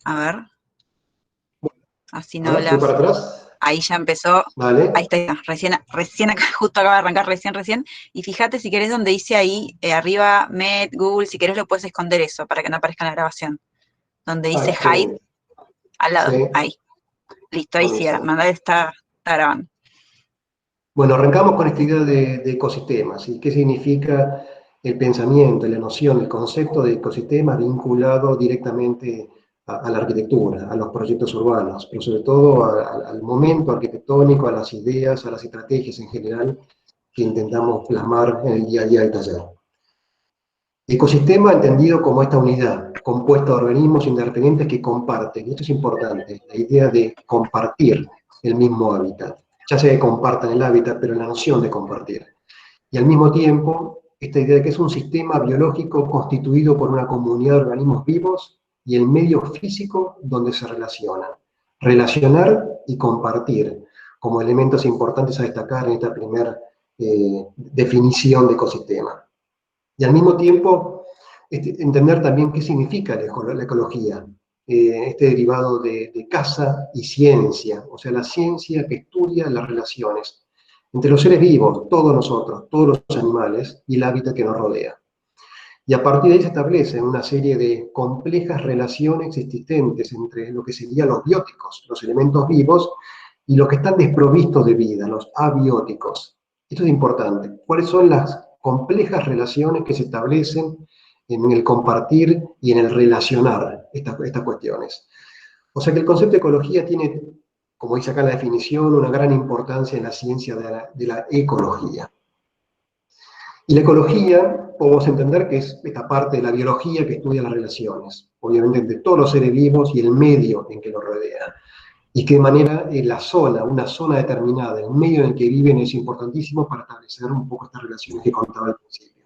A ver, así A no ver, voy para hablas. atrás. Ahí ya empezó. Ahí Vale. está, recién acá, justo acaba de arrancar, recién. Y fíjate si querés donde dice ahí, arriba, Met, Google, si querés lo puedes esconder eso para que no aparezca en la grabación. Donde Ah, dice Hide, excelente. al lado, Sí, ahí. Listo, ahí sí, buenísimo. mandar está grabando. Bueno, arrancamos con esta idea de ecosistemas y qué significa el pensamiento, la noción, el concepto de ecosistemas vinculado directamente a la arquitectura, a los proyectos urbanos, pero sobre todo al momento arquitectónico, a las ideas, a las estrategias en general que intentamos plasmar en el día a día del taller. Ecosistema entendido como esta unidad compuesta de organismos independientes que comparten, y esto es importante, la idea de compartir el mismo hábitat, ya sea que compartan el hábitat, pero la noción de compartir. Y al mismo tiempo, esta idea de que es un sistema biológico constituido por una comunidad de organismos vivos y el medio físico donde se relacionan. Relacionar y compartir como elementos importantes a destacar en esta primera definición de ecosistema. Y al mismo tiempo, entender también qué significa la ecología, este derivado de casa y ciencia, o sea, la ciencia que estudia las relaciones entre los seres vivos, todos nosotros, todos los animales y el hábitat que nos rodea. Y a partir de ahí se establecen una serie de complejas relaciones existentes entre lo que serían los bióticos, los elementos vivos, y los que están desprovistos de vida, los abióticos. Esto es importante. ¿Cuáles son las complejas relaciones que se establecen en el compartir y en el relacionar estas cuestiones? O sea que el concepto de ecología tiene, como dice acá la definición, una gran importancia en la ciencia de la ecología. Y la ecología, podemos entender que es esta parte de la biología que estudia las relaciones, obviamente entre todos los seres vivos y el medio en que los rodea. Y qué manera la zona, una zona determinada, el medio en el que viven es importantísimo para establecer un poco estas relaciones que contaba al principio.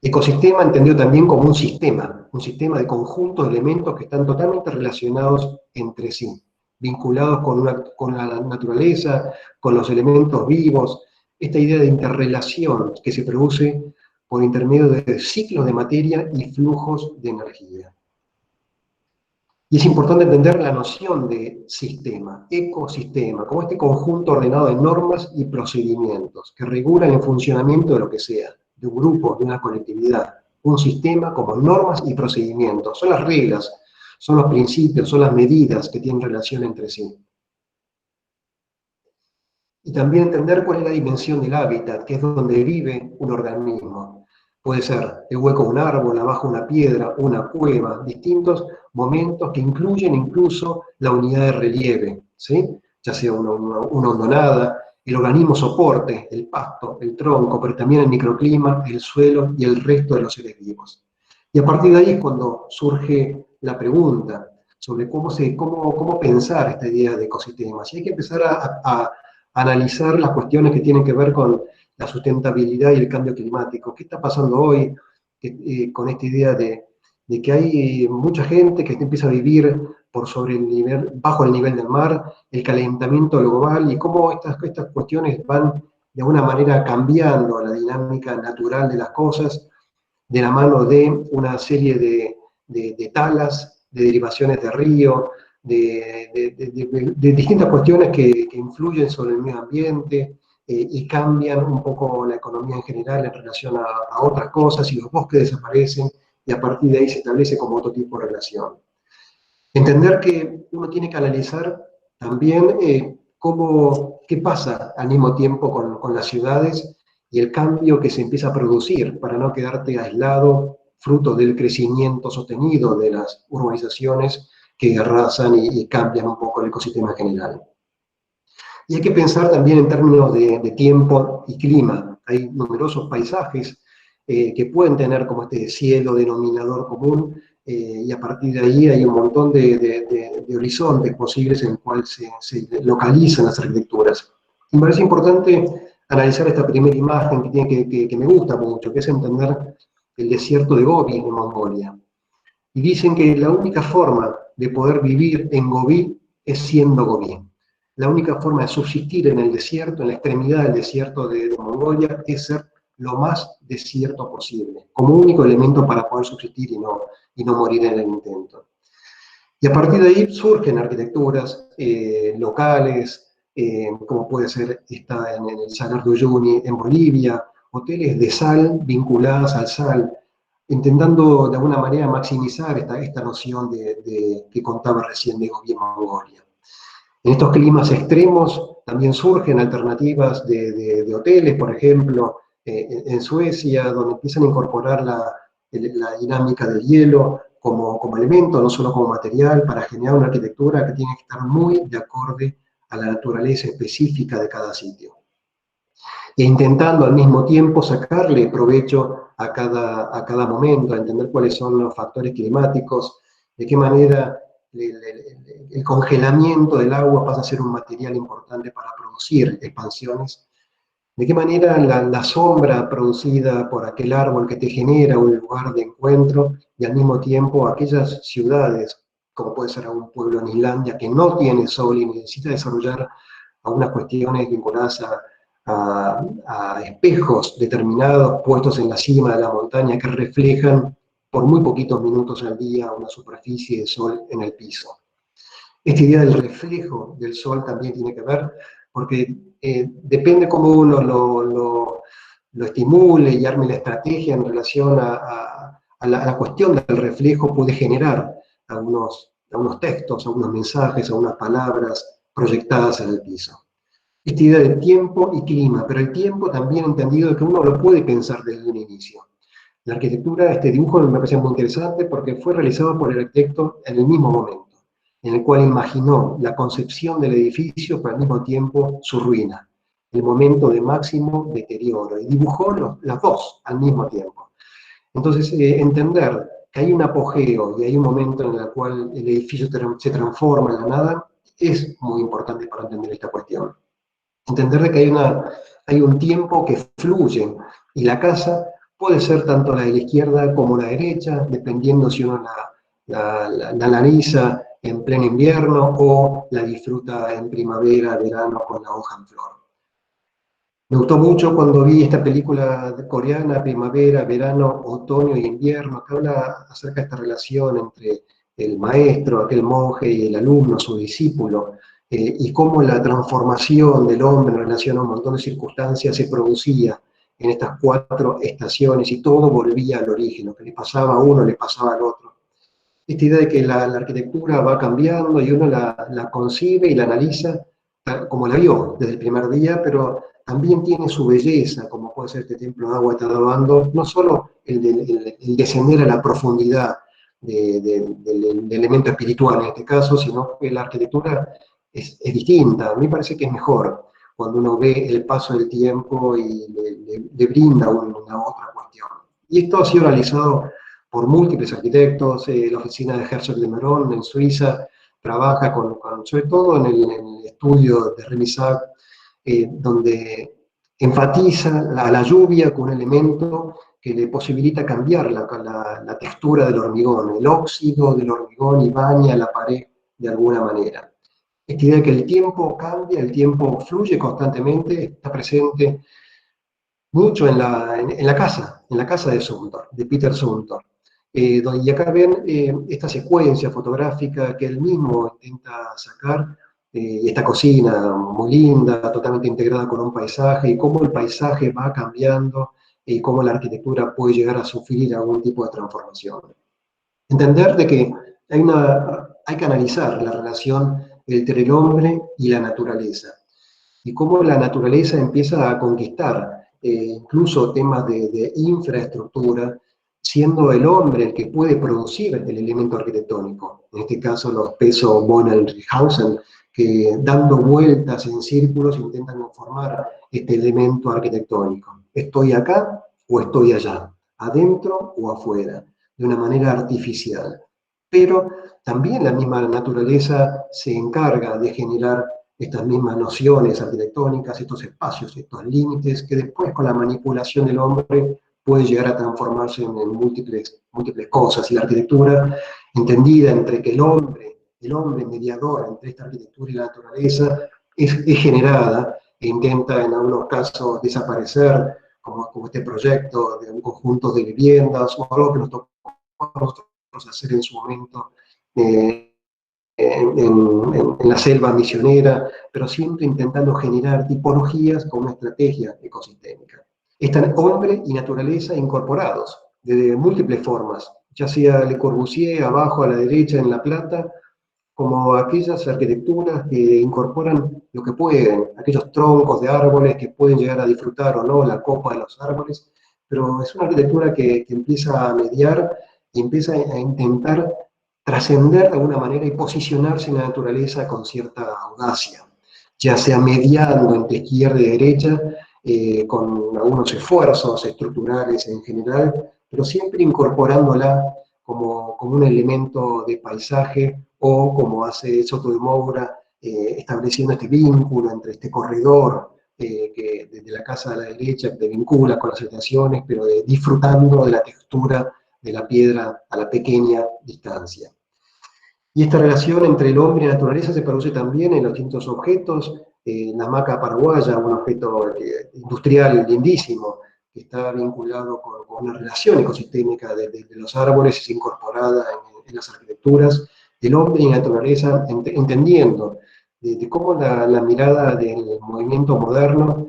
Ecosistema entendido también como un sistema de conjuntos de elementos que están totalmente relacionados entre sí, vinculados con la naturaleza, con los elementos vivos, esta idea de interrelación que se produce por intermedio de ciclos de materia y flujos de energía. Y es importante entender la noción de sistema, ecosistema, como este conjunto ordenado de normas y procedimientos que regulan el funcionamiento de lo que sea, de un grupo, de una colectividad. Un sistema como normas y procedimientos. Son las reglas, son los principios, son las medidas que tienen relación entre sí. Y también entender cuál es la dimensión del hábitat, que es donde vive un organismo. Puede ser el hueco de un árbol, abajo una piedra, una cueva, distintos momentos que incluyen incluso la unidad de relieve, ¿sí? Ya sea una hondonada, el organismo soporte, el pasto, el tronco, pero también el microclima, el suelo y el resto de los seres vivos. Y a partir de ahí es cuando surge la pregunta sobre cómo pensar esta idea de ecosistemas. Y hay que empezar a analizar las cuestiones que tienen que ver con la sustentabilidad y el cambio climático. ¿Qué está pasando hoy con esta idea de que hay mucha gente que empieza a vivir por sobre el nivel, bajo el nivel del mar, el calentamiento global y cómo estas cuestiones van de alguna manera cambiando la dinámica natural de las cosas de la mano de una serie de talas, de derivaciones de río, de distintas cuestiones que influyen sobre el medio ambiente y cambian un poco la economía en general en relación a otras cosas, y los bosques desaparecen, y a partir de ahí se establece como otro tipo de relación. Entender que uno tiene que analizar también qué pasa al mismo tiempo con las ciudades y el cambio que se empieza a producir para no quedarte aislado, fruto del crecimiento sostenido de las urbanizaciones que arrasan y cambian un poco el ecosistema general. Y hay que pensar también en términos de tiempo y clima. Hay numerosos paisajes que pueden tener como este cielo denominador común, y a partir de ahí hay un montón de horizontes posibles en el cual se localizan las arquitecturas. Y me parece importante analizar esta primera imagen que me gusta mucho, que es entender el desierto de Gobi en Mongolia. Y dicen que la única forma de poder vivir en Gobi es siendo Gobi. La única forma de subsistir en el desierto, en la extremidad del desierto de Mongolia, es ser lo más desierto posible, como único elemento para poder subsistir y no morir en el intento. Y a partir de ahí surgen arquitecturas locales, como puede ser esta en el Salar de Uyuni en Bolivia, hoteles de sal vinculadas al sal, intentando de alguna manera maximizar esta noción que contaba recién de gobierno Mongolia. En estos climas extremos también surgen alternativas de hoteles, por ejemplo, en Suecia, donde empiezan a incorporar la dinámica del hielo como elemento, no solo como material, para generar una arquitectura que tiene que estar muy de acorde a la naturaleza específica de cada sitio. E intentando al mismo tiempo sacarle provecho a cada momento, a entender cuáles son los factores climáticos, de qué manera el congelamiento del agua pasa a ser un material importante para producir expansiones, de qué manera la sombra producida por aquel árbol que te genera un lugar de encuentro y al mismo tiempo aquellas ciudades, como puede ser un pueblo en Islandia que no tiene sol y necesita desarrollar algunas cuestiones vinculadas a espejos determinados puestos en la cima de la montaña que reflejan por muy poquitos minutos al día una superficie de sol en el piso. Esta idea del reflejo del sol también tiene que ver, porque depende cómo uno lo estimule y arme la estrategia en relación a la cuestión del reflejo, puede generar algunos textos, algunos mensajes, algunas palabras proyectadas en el piso. Esta idea de tiempo y clima, pero el tiempo también entendido de que uno lo puede pensar desde un inicio. La arquitectura, este dibujo me parece muy interesante porque fue realizado por el arquitecto en el mismo momento, en el cual imaginó la concepción del edificio, pero al mismo tiempo su ruina, el momento de máximo deterioro, y dibujó las dos al mismo tiempo. Entonces, entender que hay un apogeo y hay un momento en el cual el edificio se transforma en la nada, es muy importante para entender esta cuestión. Entender de que hay un tiempo que fluye, y la casa puede ser tanto la de la izquierda como la derecha, dependiendo si uno la analiza en pleno invierno o la disfruta en primavera, verano, con la hoja en flor. Me gustó mucho cuando vi esta película coreana, Primavera, Verano, Otoño y Invierno, que habla acerca de esta relación entre el maestro, aquel monje, y el alumno, su discípulo, y cómo la transformación del hombre en relación a un montón de circunstancias se producía en estas 4 estaciones y todo volvía al origen, lo que le pasaba a uno le pasaba al otro. Esta idea de que la arquitectura va cambiando y uno la concibe y la analiza como la vio desde el primer día, pero también tiene su belleza, como puede ser este templo de agua Tadabando, no solo el descender a la profundidad del elemento espiritual en este caso, sino que la arquitectura es distinta. A mí me parece que es mejor cuando uno ve el paso del tiempo y le brinda una otra cuestión. Y esto ha sido realizado por múltiples arquitectos. La oficina de Herzog de Meuron en Suiza trabaja sobre todo en el estudio de Rémy-Zach, donde enfatiza la lluvia con un elemento que le posibilita cambiar la textura del hormigón, el óxido del hormigón, y baña la pared de alguna manera. Esta idea de que el tiempo cambia, el tiempo fluye constantemente, está presente mucho en la casa de Zumthor, de Peter Zumthor. Y acá ven esta secuencia fotográfica que él mismo intenta sacar, esta cocina muy linda, totalmente integrada con un paisaje, y cómo el paisaje va cambiando, y cómo la arquitectura puede llegar a sufrir algún tipo de transformación. Entender de que hay que analizar la relación entre el hombre y la naturaleza, y cómo la naturaleza empieza a conquistar incluso temas de infraestructura, siendo el hombre el que puede producir el elemento arquitectónico. En este caso, los pesos von Riephausen, que dando vueltas en círculos intentan conformar este elemento arquitectónico. ¿Estoy acá o estoy allá? ¿Adentro o afuera? De una manera artificial. Pero también la misma naturaleza se encarga de generar estas mismas nociones arquitectónicas, estos espacios, estos límites, que después con la manipulación del hombre puede llegar a transformarse en múltiples cosas. Y la arquitectura, entendida entre que el hombre mediador entre esta arquitectura y la naturaleza, es generada e intenta en algunos casos desaparecer, como este proyecto de un conjunto de viviendas, o algo que nos tocó a nosotros hacer en su momento, en la selva misionera, pero siempre intentando generar tipologías con una estrategia ecosistémica. Están hombre y naturaleza incorporados de múltiples formas, ya sea Le Corbusier abajo a la derecha en La Plata, como aquellas arquitecturas que incorporan lo que pueden, aquellos troncos de árboles que pueden llegar a disfrutar o no la copa de los árboles, pero es una arquitectura que empieza a mediar y empieza a intentar trascender de alguna manera y posicionarse en la naturaleza con cierta audacia, ya sea mediando entre izquierda y derecha, con algunos esfuerzos estructurales en general, pero siempre incorporándola como un elemento de paisaje o como hace Soto de Moura, estableciendo este vínculo entre este corredor que desde la casa a la derecha te vincula con las estaciones, pero disfrutando de la textura de la piedra a la pequeña distancia. Y esta relación entre el hombre y la naturaleza se produce también en los distintos objetos. La hamaca paraguaya, un objeto industrial lindísimo, que está vinculado con una relación ecosistémica de los árboles, es incorporada en las arquitecturas del hombre y la naturaleza, entendiendo de cómo la mirada del movimiento moderno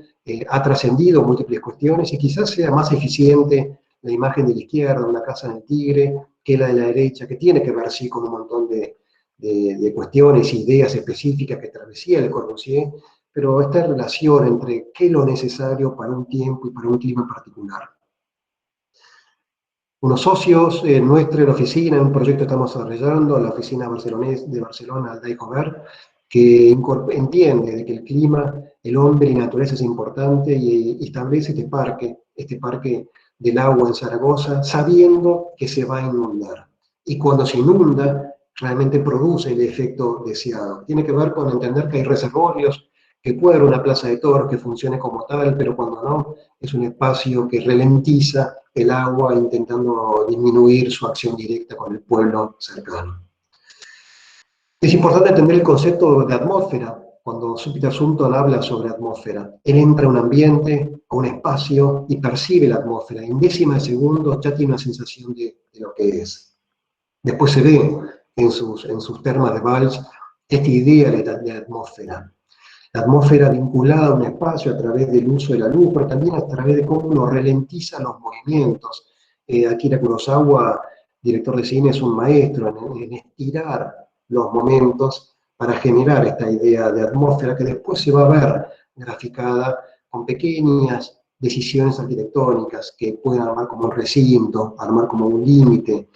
ha trascendido múltiples cuestiones y quizás sea más eficiente la imagen de la izquierda, una casa en el Tigre, que la de la derecha, que tiene que ver sí con un montón de cuestiones, ideas específicas que atravesía Le Corbusier, pero esta relación entre qué es lo necesario para un tiempo y para un clima particular. Unos socios nuestros en la oficina, en un proyecto que estamos desarrollando, la oficina de Barcelona, Aldaicover, que entiende de que el clima, el hombre y la naturaleza es importante y establece este parque del agua en Zaragoza, sabiendo que se va a inundar. Y cuando se inunda, realmente produce el efecto deseado. Tiene que ver con entender que hay reservorios, que puede haber una plaza de toros que funcione como tal, pero cuando no, es un espacio que ralentiza el agua intentando disminuir su acción directa con el pueblo cercano. Es importante entender el concepto de atmósfera. Cuando Peter Sumton habla sobre atmósfera, él entra a un ambiente, a un espacio y percibe la atmósfera. En décimas de segundo ya tiene una sensación de lo que es. Después se ve en sus termas de Valls esta idea de atmósfera. La atmósfera vinculada a un espacio a través del uso de la luz, pero también a través de cómo uno ralentiza los movimientos. Akira Kurosawa, director de cine, es un maestro en estirar los momentos para generar esta idea de atmósfera que después se va a ver graficada con pequeñas decisiones arquitectónicas que pueden armar como un recinto, armar como un límite.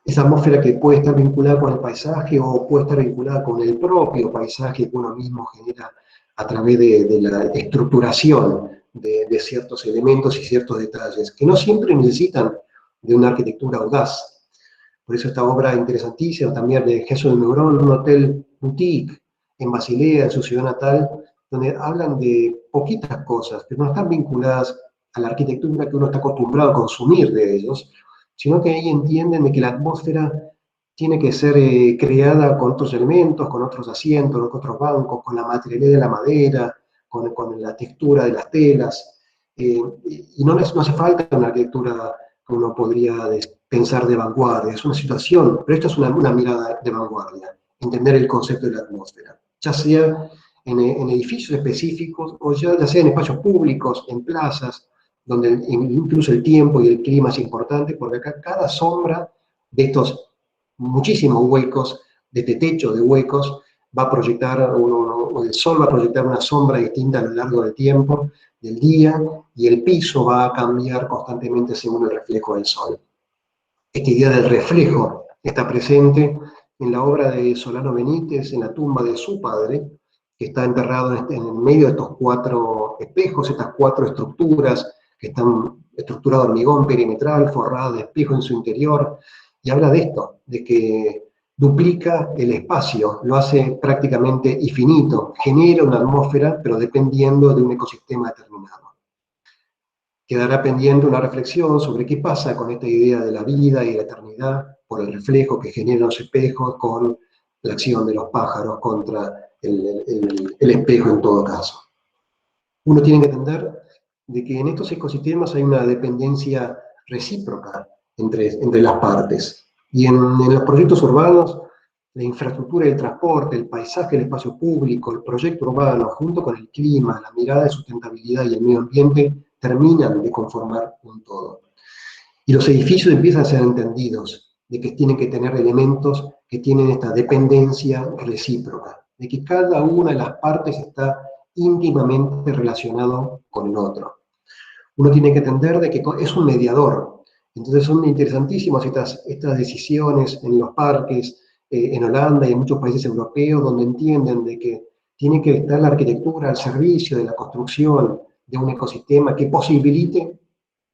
Esa atmósfera que puede estar vinculada con el paisaje o puede estar vinculada con el propio paisaje que uno mismo genera a través de la estructuración de ciertos elementos y ciertos detalles, que no siempre necesitan de una arquitectura audaz. Por eso esta obra interesantísima también de Jesús del Neurón, un hotel boutique en Basilea, en su ciudad natal, donde hablan de poquitas cosas, pero no están vinculadas a la arquitectura que uno está acostumbrado a consumir de ellos, sino que ahí entienden de que la atmósfera tiene que ser creada con otros elementos, con otros asientos, con otros bancos, con la materialidad de la madera, con la textura de las telas, y no hace falta una arquitectura que uno podría pensar de vanguardia, es una situación, pero esta es una mirada de vanguardia, entender el concepto de la atmósfera, ya sea en edificios específicos o ya sea en espacios públicos, en plazas, donde incluso el tiempo y el clima es importante, porque acá cada sombra de estos muchísimos huecos, de este techo de huecos, va a proyectar, el sol va a proyectar una sombra distinta a lo largo del tiempo, del día, y el piso va a cambiar constantemente según el reflejo del sol. Esta idea del reflejo está presente en la obra de Solano Benítez, en la tumba de su padre, que está enterrado en el medio de estos 4 espejos, estas 4 estructuras, que están estructuradas de hormigón perimetral, forradas de espejo en su interior, y habla de esto, de que duplica el espacio, lo hace prácticamente infinito, genera una atmósfera, pero dependiendo de un ecosistema determinado. Quedará pendiente una reflexión sobre qué pasa con esta idea de la vida y la eternidad por el reflejo que generan los espejos con la acción de los pájaros contra el espejo en todo caso. Uno tiene que entender de que en estos ecosistemas hay una dependencia recíproca entre las partes. Y en los proyectos urbanos la infraestructura y el transporte, el paisaje, el espacio público, el proyecto urbano, junto con el clima, la mirada de sustentabilidad y el medio ambiente, terminan de conformar un todo. Y los edificios empiezan a ser entendidos, de que tienen que tener elementos que tienen esta dependencia recíproca, de que cada una de las partes está íntimamente relacionado con el otro. Uno tiene que entender de que es un mediador. Entonces son interesantísimas estas decisiones en los parques, en Holanda y en muchos países europeos, donde entienden de que tiene que estar la arquitectura al servicio de la construcción de un ecosistema que posibilite,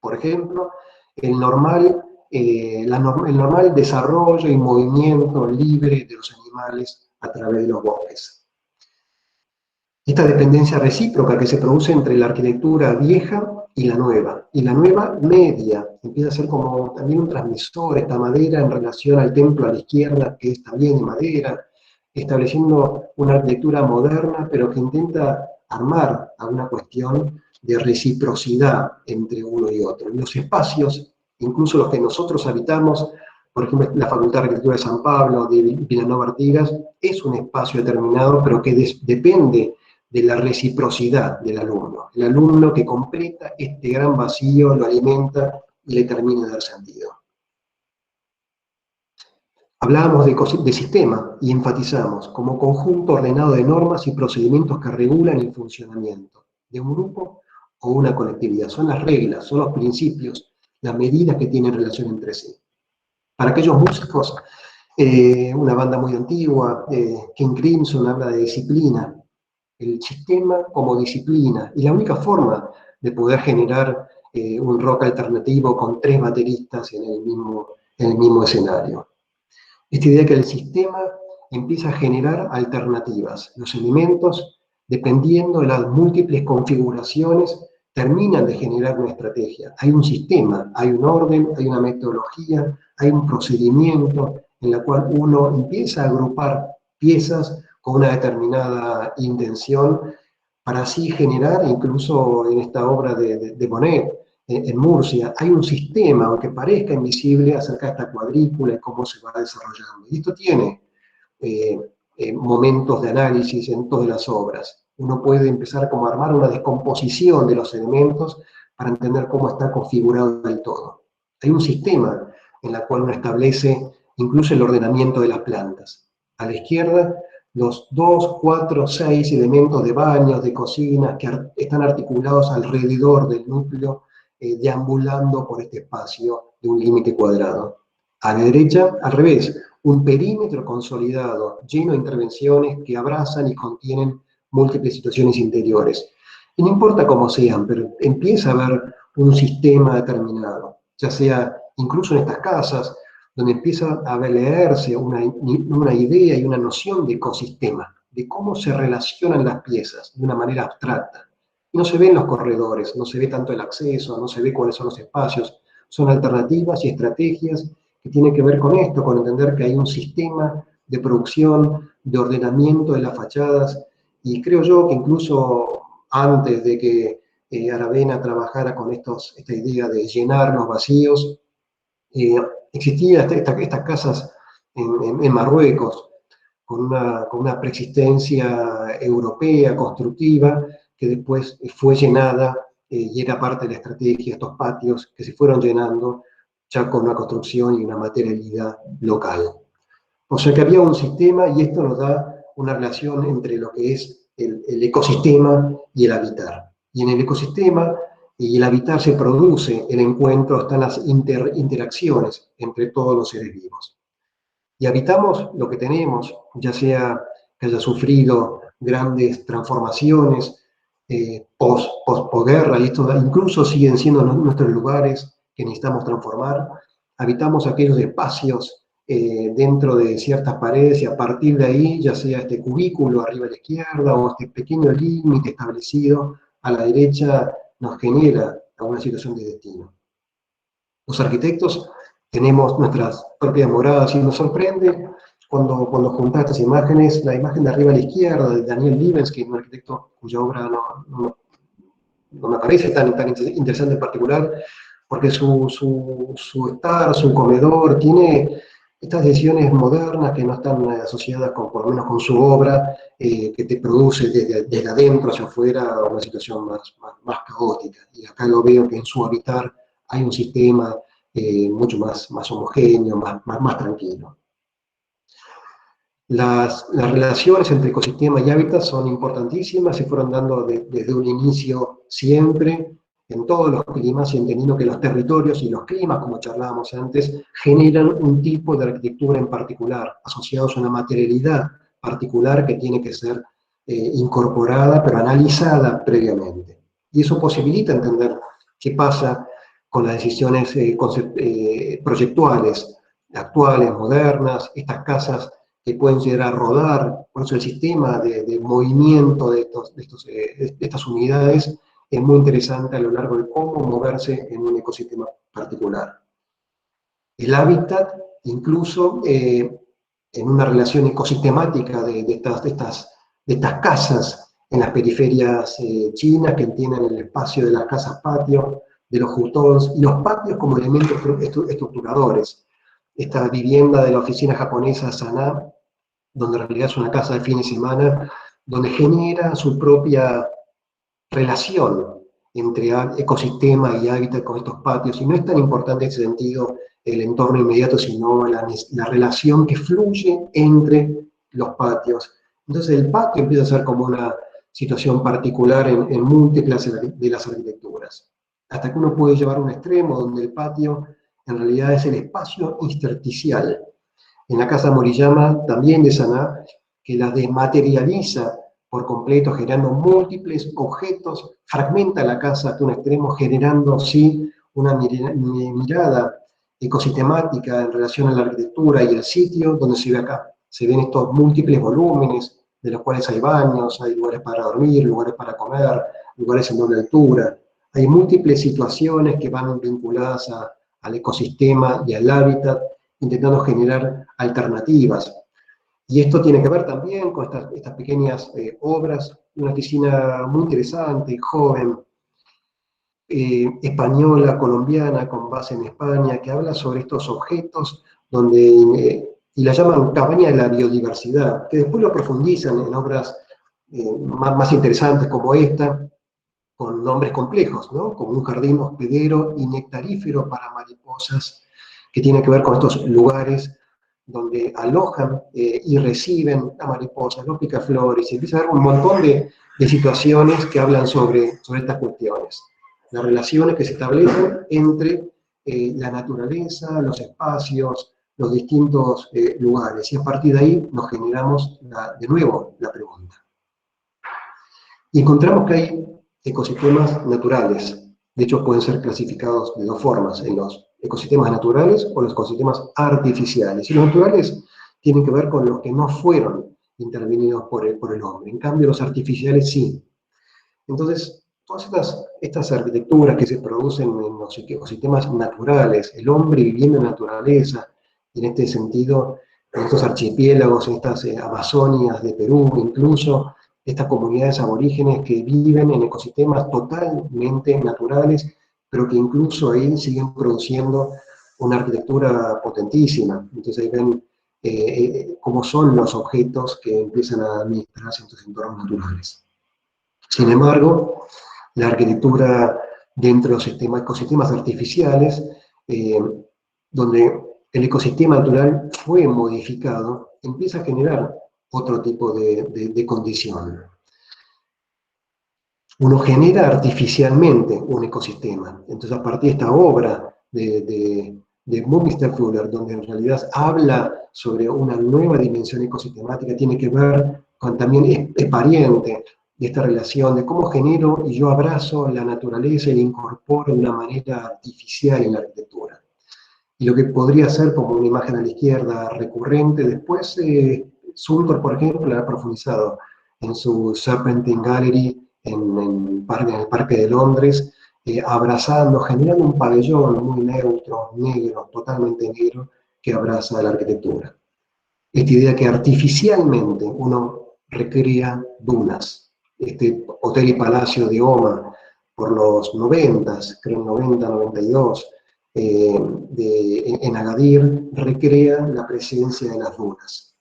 por ejemplo, el normal, el normal desarrollo y movimiento libre de los animales a través de los bosques. Esta dependencia recíproca que se produce entre la arquitectura vieja y la nueva media, empieza a ser como también un transmisor, esta madera en relación al templo a la izquierda, que es también de madera, estableciendo una arquitectura moderna, pero que intenta armar a una cuestión de reciprocidad entre uno y otro. Los espacios, incluso los que nosotros habitamos, por ejemplo, la Facultad de Arquitectura de San Pablo, de Vilanova Artigas, es un espacio determinado, pero que depende de la reciprocidad del alumno. El alumno que completa este gran vacío, lo alimenta y le termina de dar sentido. Hablábamos de sistema y enfatizamos como conjunto ordenado de normas y procedimientos que regulan el funcionamiento de un grupo o una colectividad. Son las reglas, son los principios, las medidas que tienen relación entre sí. Para aquellos músicos, una banda muy antigua, King Crimson, habla de disciplina, el sistema como disciplina, y la única forma de poder generar un rock alternativo con 3 bateristas en el mismo escenario. Esta idea que el sistema empieza a generar alternativas. Los elementos, dependiendo de las múltiples configuraciones, terminan de generar una estrategia. Hay un sistema, hay un orden, hay una metodología, hay un procedimiento en la cual uno empieza a agrupar piezas con una determinada intención para así generar, incluso en esta obra de Monet, en Murcia, hay un sistema, aunque parezca invisible, acerca de esta cuadrícula y cómo se va desarrollando. Y esto tiene momentos de análisis en todas las obras. Uno puede empezar como a armar una descomposición de los elementos para entender cómo está configurado el todo. Hay un sistema en el cual uno establece incluso el ordenamiento de las plantas. A la izquierda, los 2, 4, 6 elementos de baños, de cocinas, que están articulados alrededor del núcleo, deambulando por este espacio de un límite cuadrado. A la derecha, al revés, un perímetro consolidado, lleno de intervenciones que abrazan y contienen múltiples situaciones interiores. Y no importa cómo sean, pero empieza a haber un sistema determinado, ya sea incluso en estas casas, donde empieza a leerse una idea y una noción de ecosistema, de cómo se relacionan las piezas de una manera abstracta. Y no se ven los corredores, no se ve tanto el acceso, no se ve cuáles son los espacios, son alternativas y estrategias que tienen que ver con esto, con entender que hay un sistema de producción, de ordenamiento de las fachadas, y creo yo que incluso antes de que Aravena trabajara con esta idea de llenar los vacíos, existían estas casas en Marruecos, con una preexistencia europea, constructiva, que después fue llenada y era parte de la estrategia, estos patios que se fueron llenando ya con una construcción y una materialidad local. O sea que había un sistema y esto nos da una relación entre lo que es el ecosistema y el habitar. Y en el ecosistema y el habitar se produce el encuentro, están las interacciones entre todos los seres vivos. Y habitamos lo que tenemos, ya sea que haya sufrido grandes transformaciones posguerra, y esto incluso siguen siendo nuestros lugares que necesitamos transformar. Habitamos aquellos espacios dentro de ciertas paredes y a partir de ahí, ya sea este cubículo arriba a la izquierda o este pequeño límite establecido a la derecha, nos genera alguna situación de destino. Los arquitectos tenemos nuestras propias moradas y nos sorprende cuando juntas estas imágenes, la imagen de arriba a la izquierda de Daniel Libeskind, que es un arquitecto cuya obra no me parece tan interesante en particular, porque su estar, su comedor, tiene Estas decisiones modernas que no están asociadas con, por lo menos con su obra, que te produce desde adentro hacia afuera una situación más caótica. Y acá lo veo que en su habitar hay un sistema mucho más homogéneo, más tranquilo. Las relaciones entre ecosistema y hábitat son importantísimas, se fueron dando desde un inicio siempre, en todos los climas, y entendiendo que los territorios y los climas, como charlábamos antes, generan un tipo de arquitectura en particular, asociados a una materialidad particular que tiene que ser incorporada, pero analizada previamente. Y eso posibilita entender qué pasa con las decisiones proyectuales, actuales, modernas, estas casas que pueden llegar a rodar. Por eso el sistema de movimiento de estas unidades es muy interesante a lo largo de cómo moverse en un ecosistema particular. El hábitat, incluso en una relación ecosistemática de estas casas en las periferias chinas, que tienen el espacio de las casas patio, de los hutons, y los patios como elementos estructuradores. Esta vivienda de la oficina japonesa Sana, donde en realidad es una casa de fin de semana, donde genera su propia relación entre ecosistema y hábitat con estos patios, y no es tan importante en ese sentido el entorno inmediato, sino la relación que fluye entre los patios. Entonces el patio empieza a ser como una situación particular en múltiples de las arquitecturas, hasta que uno puede llevar a un extremo donde el patio en realidad es el espacio intersticial. En la casa Moriyama, también de Saná, que la desmaterializa por completo, generando múltiples objetos, fragmenta la casa hasta un extremo, generando sí una mirada ecosistemática en relación a la arquitectura y el sitio donde se ve acá. Se ven estos múltiples volúmenes, de los cuales hay baños, hay lugares para dormir, lugares para comer, lugares en doble altura. Hay múltiples situaciones que van vinculadas al ecosistema y al hábitat, intentando generar alternativas. Y esto tiene que ver también con estas pequeñas obras, una oficina muy interesante, joven, española, colombiana, con base en España, que habla sobre estos objetos, y la llaman cabaña de la biodiversidad, que después lo profundizan en obras más interesantes como esta, con nombres complejos, ¿no? Como un jardín hospedero y nectarífero para mariposas, que tiene que ver con estos lugares donde alojan y reciben a mariposas, los picaflores, y empieza a haber un montón de situaciones que hablan sobre estas cuestiones. Las relaciones que se establecen entre la naturaleza, los espacios, los distintos lugares, y a partir de ahí nos generamos de nuevo la pregunta. Y encontramos que hay ecosistemas naturales. De hecho, pueden ser clasificados de dos formas, en los ecosistemas naturales o los ecosistemas artificiales. Y los naturales tienen que ver con los que no fueron intervenidos por el hombre. En cambio, los artificiales sí. Entonces, todas estas arquitecturas que se producen en los ecosistemas naturales, el hombre viviendo en naturaleza, y en este sentido, en estos archipiélagos, en estas Amazonias de Perú, incluso, estas comunidades aborígenes que viven en ecosistemas totalmente naturales, pero que incluso ahí siguen produciendo una arquitectura potentísima. Entonces ahí ven cómo son los objetos que empiezan a administrarse en estos entornos naturales. Sin embargo, la arquitectura dentro de los ecosistemas artificiales, donde el ecosistema natural fue modificado, empieza a generar otro tipo de condición. Uno genera artificialmente un ecosistema. Entonces, a partir de esta obra de Buckminster Fuller, donde en realidad habla sobre una nueva dimensión ecosistemática, tiene que ver con también es pariente de esta relación de cómo genero y yo abrazo la naturaleza y la incorporo de una manera artificial en la arquitectura. Y lo que podría ser como una imagen a la izquierda recurrente, después Zundor, por ejemplo, la ha profundizado en su Serpentine Gallery en el Parque de Londres, abrazando, generando un pabellón muy neutro, negro, totalmente negro, que abraza la arquitectura. Esta idea que artificialmente uno recrea dunas. Este Hotel y Palacio de Oma, por los 90, creo 90, 92, en Agadir recrea la presencia de las dunas.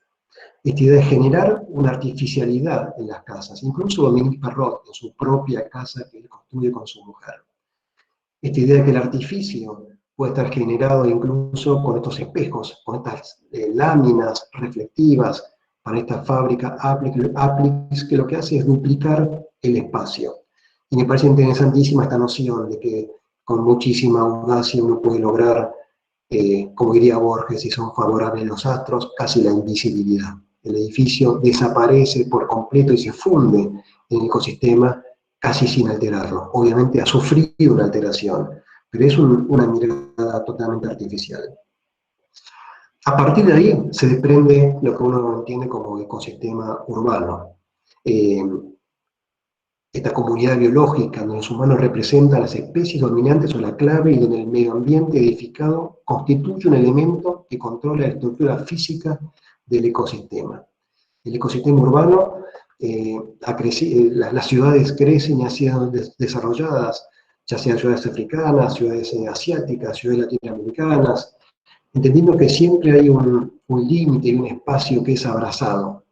Esta idea de generar una artificialidad en las casas, incluso Dominique Perrot en su propia casa que él construye con su mujer. Esta idea de que el artificio puede estar generado incluso con estos espejos, con estas láminas reflectivas para esta fábrica Applix, que lo que hace es duplicar el espacio. Y me parece interesantísima esta noción de que con muchísima audacia uno puede lograr, como diría Borges, si son favorables los astros, casi la invisibilidad. El edificio desaparece por completo y se funde en el ecosistema casi sin alterarlo. Obviamente ha sufrido una alteración, pero es una mirada totalmente artificial. A partir de ahí se desprende lo que uno entiende como ecosistema urbano. Esta comunidad biológica donde los humanos representan las especies dominantes o la clave y donde el medio ambiente edificado constituye un elemento que controla la estructura física del ecosistema. El ecosistema urbano las ciudades crecen y han sido desarrolladas, ya sean ciudades africanas, ciudades asiáticas, ciudades latinoamericanas, entendiendo que siempre hay un límite y un espacio que es abrazado.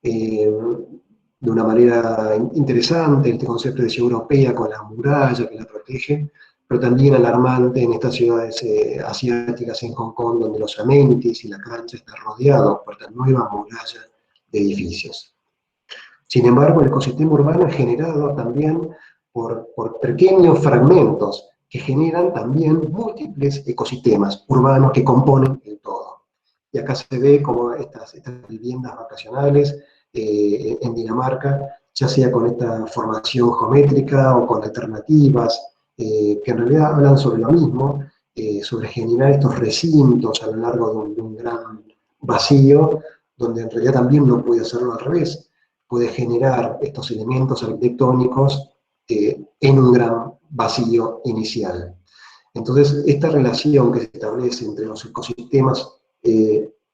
De una manera interesante, este concepto de ciudad europea con la muralla que la protege, pero también alarmante en estas ciudades asiáticas, en Hong Kong, donde los amenities y la cancha están rodeados por esta nueva muralla de edificios. Sin embargo, el ecosistema urbano es generado también por pequeños fragmentos que generan también múltiples ecosistemas urbanos que componen el todo. Y acá se ve como estas viviendas vacacionales en Dinamarca, ya sea con esta formación geométrica o con alternativas, que en realidad hablan sobre lo mismo, sobre generar estos recintos a lo largo de un gran vacío, donde en realidad también no puede hacerlo al revés, puede generar estos elementos arquitectónicos en un gran vacío inicial. Entonces, esta relación que se establece entre los ecosistemas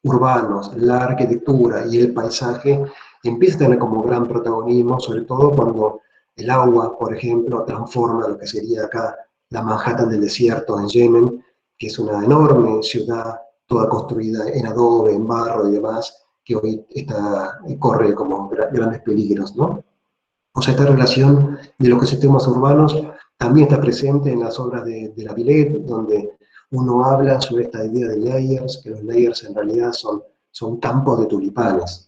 urbanos, la arquitectura y el paisaje, empieza a tener como gran protagonismo, sobre todo cuando el agua, por ejemplo, transforma lo que sería acá la Manhattan del desierto en Yemen, que es una enorme ciudad, toda construida en adobe, en barro y demás, que hoy corre como grandes peligros, ¿no? O sea, esta relación de los ecosistemas urbanos también está presente en las obras de La Villette, donde uno habla sobre esta idea de layers, que los layers en realidad son campos de tulipanes.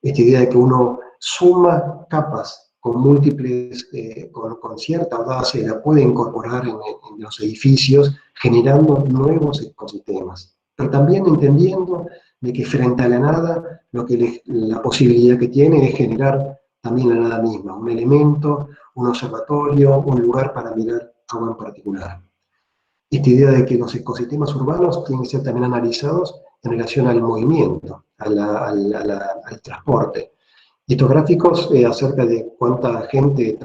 Esta idea de que uno suma capas con múltiples, con cierta audacia y la puede incorporar en los edificios, generando nuevos ecosistemas. Pero también entendiendo de que frente a la nada, la posibilidad que tiene es generar también la nada misma, un elemento, un observatorio, un lugar para mirar algo en particular. Esta idea de que los ecosistemas urbanos tienen que ser también analizados en relación al movimiento, al transporte. Estos gráficos acerca de cuánta gente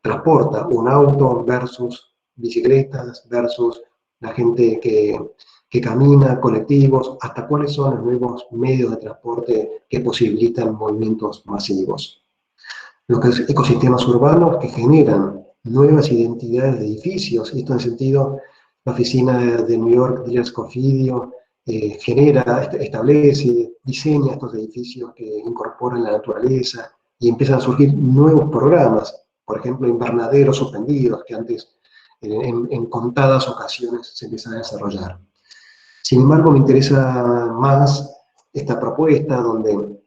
transporta un auto versus bicicletas, versus la gente que camina, colectivos, hasta cuáles son los nuevos medios de transporte que posibilitan movimientos masivos. Los ecosistemas urbanos que generan nuevas identidades de edificios, y esto en sentido, la oficina de New York, Dilia Scofidio, genera, establece, diseña estos edificios que incorporan la naturaleza y empiezan a surgir nuevos programas, por ejemplo, invernaderos suspendidos, que antes en contadas ocasiones se empiezan a desarrollar. Sin embargo, me interesa más esta propuesta donde,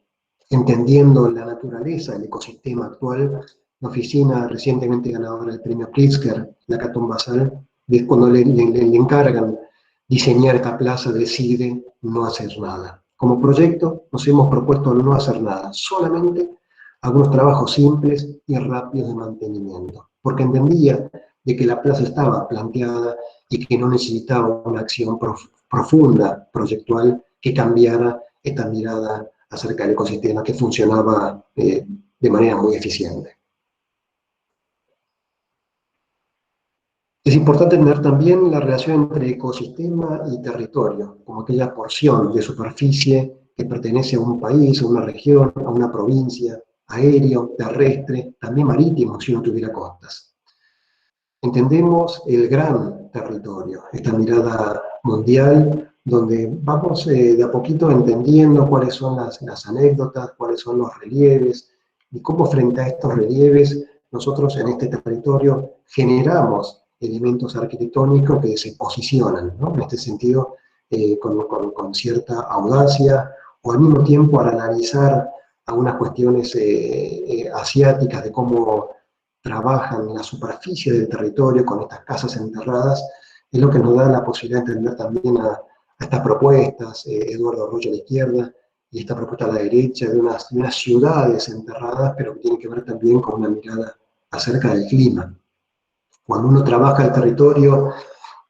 entendiendo la naturaleza del ecosistema actual, la oficina recientemente ganadora del premio Pritzker, la Catón Basal, cuando le encargan diseñar esta plaza, decide no hacer nada. Como proyecto nos hemos propuesto no hacer nada, solamente algunos trabajos simples y rápidos de mantenimiento, porque entendía de que la plaza estaba planteada y que no necesitaba una acción profunda, proyectual, que cambiara esta mirada acerca del ecosistema que funcionaba de manera muy eficiente. Es importante entender también la relación entre ecosistema y territorio, como aquella porción de superficie que pertenece a un país, a una región, a una provincia, aéreo, terrestre, también marítimo si no tuviera costas. Entendemos el gran territorio, esta mirada mundial, donde vamos de a poquito entendiendo cuáles son las anécdotas, cuáles son los relieves, y cómo frente a estos relieves nosotros en este territorio generamos elementos arquitectónicos que se posicionan, ¿no? En este sentido, con cierta audacia, o al mismo tiempo al analizar algunas cuestiones asiáticas de cómo trabajan en la superficie del territorio con estas casas enterradas, es lo que nos da la posibilidad de entender también a estas propuestas, Eduardo Arroyo a la izquierda, y esta propuesta a la derecha, de unas ciudades enterradas, pero que tiene que ver también con una mirada acerca del clima. Cuando uno trabaja el territorio,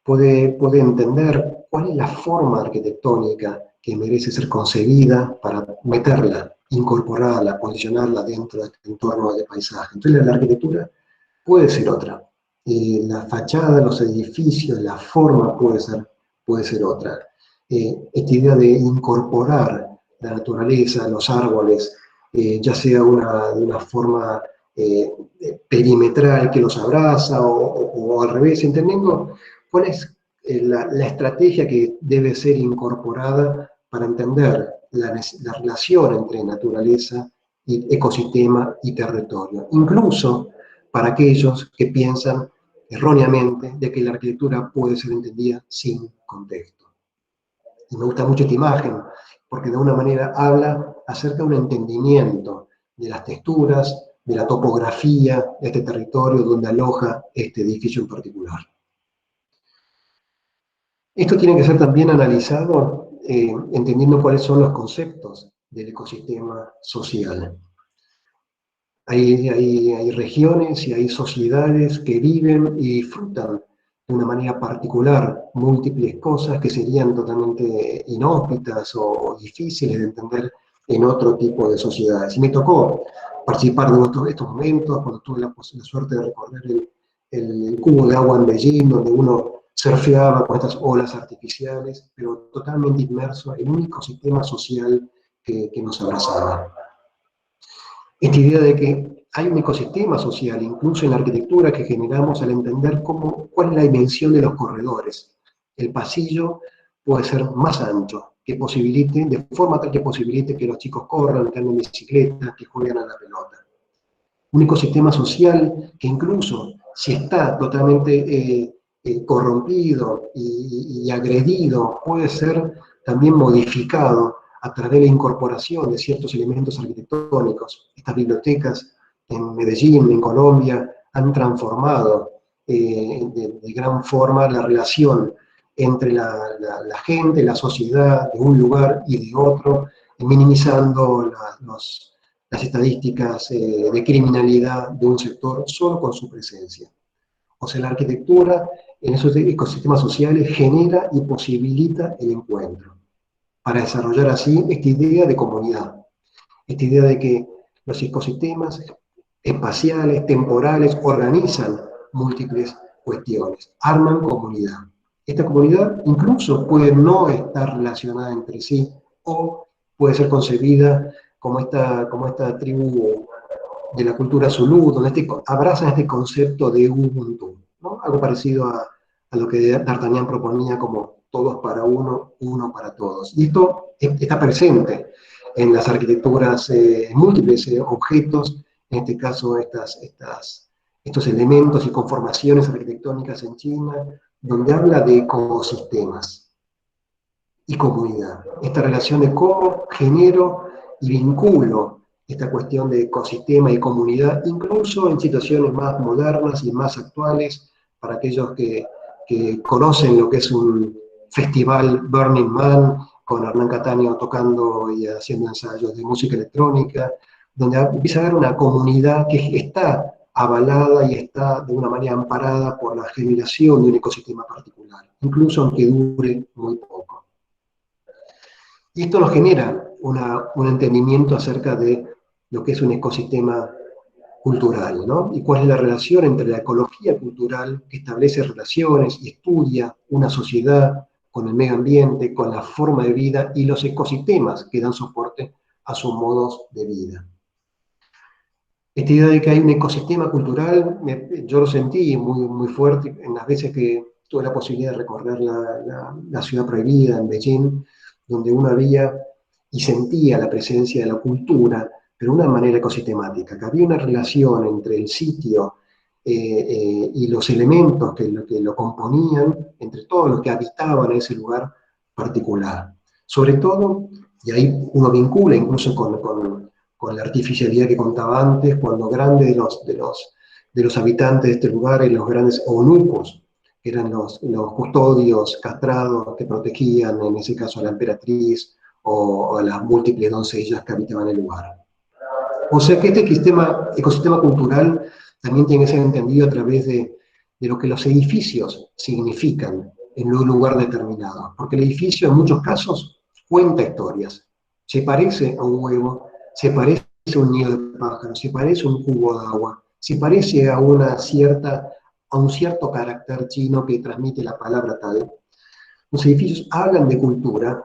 puede entender cuál es la forma arquitectónica que merece ser concebida para meterla, incorporarla, posicionarla dentro de este entorno de paisaje. Entonces la arquitectura puede ser otra. La fachada, los edificios, la forma puede ser otra. Esta idea de incorporar la naturaleza, los árboles, ya sea de una forma perimetral que los abraza o al revés, entendiendo cuál es la estrategia que debe ser incorporada para entender la relación entre naturaleza, y ecosistema y territorio. Incluso para aquellos que piensan erróneamente de que la arquitectura puede ser entendida sin contexto. Y me gusta mucho esta imagen, porque de alguna manera habla acerca de un entendimiento de las texturas, de la topografía de este territorio donde aloja este edificio en particular. Esto tiene que ser también analizado entendiendo cuáles son los conceptos del ecosistema social. Hay regiones y hay sociedades que viven y disfrutan de una manera particular múltiples cosas que serían totalmente inhóspitas o difíciles de entender en otro tipo de sociedades. Y me tocó participar de estos momentos cuando tuve la suerte de recorrer el cubo de agua en Beijing, donde uno surfeaba con estas olas artificiales, pero totalmente inmerso en un ecosistema social que nos abrazaba. Esta idea de que hay un ecosistema social, incluso en la arquitectura, que generamos al entender cuál es la dimensión de los corredores. El pasillo puede ser más ancho, de forma tal que posibilite que los chicos corran, que anden en bicicleta, que jueguen a la pelota. Un ecosistema social que incluso si está totalmente corrompido y agredido, puede ser también modificado a través de la incorporación de ciertos elementos arquitectónicos. Estas bibliotecas en Medellín, en Colombia, han transformado de gran forma la relación entre la gente, la sociedad, de un lugar y de otro, minimizando las estadísticas de criminalidad de un sector solo con su presencia. O sea, la arquitectura en esos ecosistemas sociales genera y posibilita el encuentro, para desarrollar así esta idea de comunidad, esta idea de que los ecosistemas espaciales, temporales, organizan múltiples cuestiones, arman comunidad. Esta comunidad incluso puede no estar relacionada entre sí o puede ser concebida como esta tribu de la cultura zulú, donde abrazan este concepto de Ubuntu, ¿no? Algo parecido a lo que D'Artagnan proponía como todos para uno, uno para todos. Y esto está presente en las arquitecturas, múltiples objetos, en este caso estos elementos y conformaciones arquitectónicas en China, donde habla de ecosistemas y comunidad. Esta relación de cómo genero y vinculo esta cuestión de ecosistema y comunidad, incluso en situaciones más modernas y más actuales, para aquellos que conocen lo que es un festival Burning Man, con Hernán Cataño tocando y haciendo ensayos de música electrónica, donde empieza a haber una comunidad que está avalada y está de una manera amparada por la generación de un ecosistema particular, incluso aunque dure muy poco. Y esto nos genera un entendimiento acerca de lo que es un ecosistema cultural, ¿no? Y cuál es la relación entre la ecología cultural, que establece relaciones y estudia una sociedad con el medio ambiente, con la forma de vida y los ecosistemas que dan soporte a sus modos de vida. Esta idea de que hay un ecosistema cultural, yo lo sentí muy, muy fuerte en las veces que tuve la posibilidad de recorrer la ciudad prohibida en Beijing, donde uno veía y sentía la presencia de la cultura, pero de una manera ecosistemática, que había una relación entre el sitio y los elementos que lo componían, entre todos los que habitaban ese lugar particular. Sobre todo, y ahí uno vincula incluso con la artificialidad que contaba antes, cuando grandes de los habitantes de este lugar, los grandes eunucos, que eran los custodios castrados que protegían, en ese caso, a la emperatriz o a las múltiples doncellas que habitaban el lugar. O sea que este ecosistema cultural también tiene que ser entendido a través de lo que los edificios significan en un lugar determinado. Porque el edificio en muchos casos cuenta historias. Se parece a un huevo, se parece a un nido de pájaro, se parece a un cubo de agua, se parece a un cierto carácter chino que transmite la palabra tal. Los edificios hablan de cultura,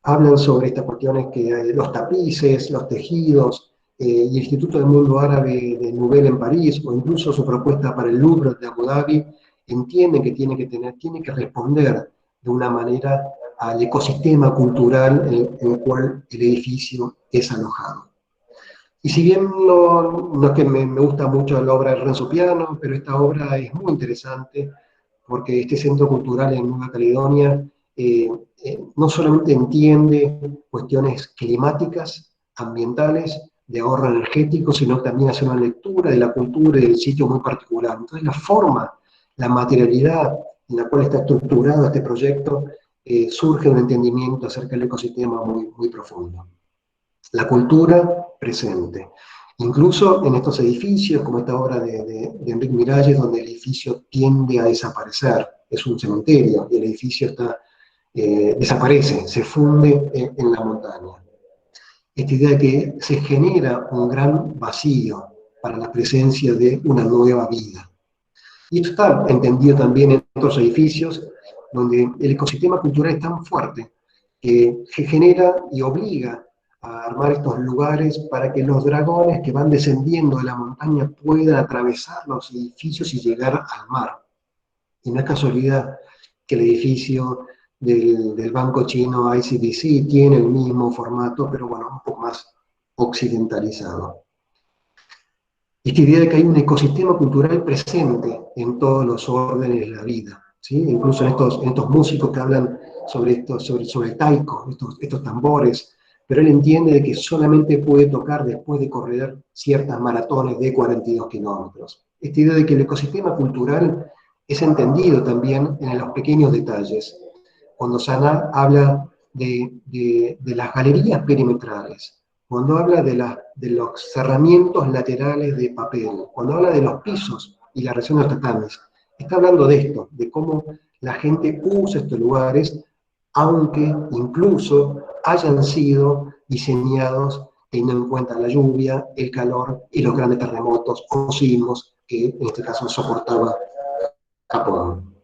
hablan sobre estas cuestiones que los tapices, los tejidos, y el Instituto del Mundo Árabe de Nouvelle en París, o incluso su propuesta para el Louvre de Abu Dhabi, entienden que tiene que responder de una manera al ecosistema cultural en el cual el edificio es alojado. Y si bien no es que me gusta mucho la obra de Renzo Piano, pero esta obra es muy interesante porque este centro cultural en Nueva Caledonia no solamente entiende cuestiones climáticas, ambientales, de ahorro energético, sino también hace una lectura de la cultura y del sitio muy particular. Entonces la forma, la materialidad en la cual está estructurado este proyecto, surge un entendimiento acerca del ecosistema muy, muy profundo. La cultura presente. Incluso en estos edificios, como esta obra de Enrique Miralles, donde el edificio tiende a desaparecer, es un cementerio, y el edificio desaparece, se funde en la montaña. Esta idea de que se genera un gran vacío para la presencia de una nueva vida. Y esto está entendido también en otros edificios, donde el ecosistema cultural es tan fuerte que genera y obliga a armar estos lugares para que los dragones que van descendiendo de la montaña puedan atravesar los edificios y llegar al mar. Y no es casualidad que el edificio del banco chino ICBC tiene el mismo formato, pero bueno, un poco más occidentalizado. Esta idea de que hay un ecosistema cultural presente en todos los órdenes de la vida, ¿sí? Incluso en estos músicos que hablan sobre el taiko, estos tambores, pero él entiende de que solamente puede tocar después de correr ciertas maratones de 42 kilómetros. Esta idea de que el ecosistema cultural es entendido también en los pequeños detalles. Cuando Sana habla de las galerías perimetrales, cuando habla de los cerramientos laterales de papel, cuando habla de los pisos y la reacción de los tatamis, está hablando de esto, de cómo la gente usa estos lugares, aunque incluso hayan sido diseñados teniendo en cuenta la lluvia, el calor y los grandes terremotos o sismos que en este caso soportaba Japón.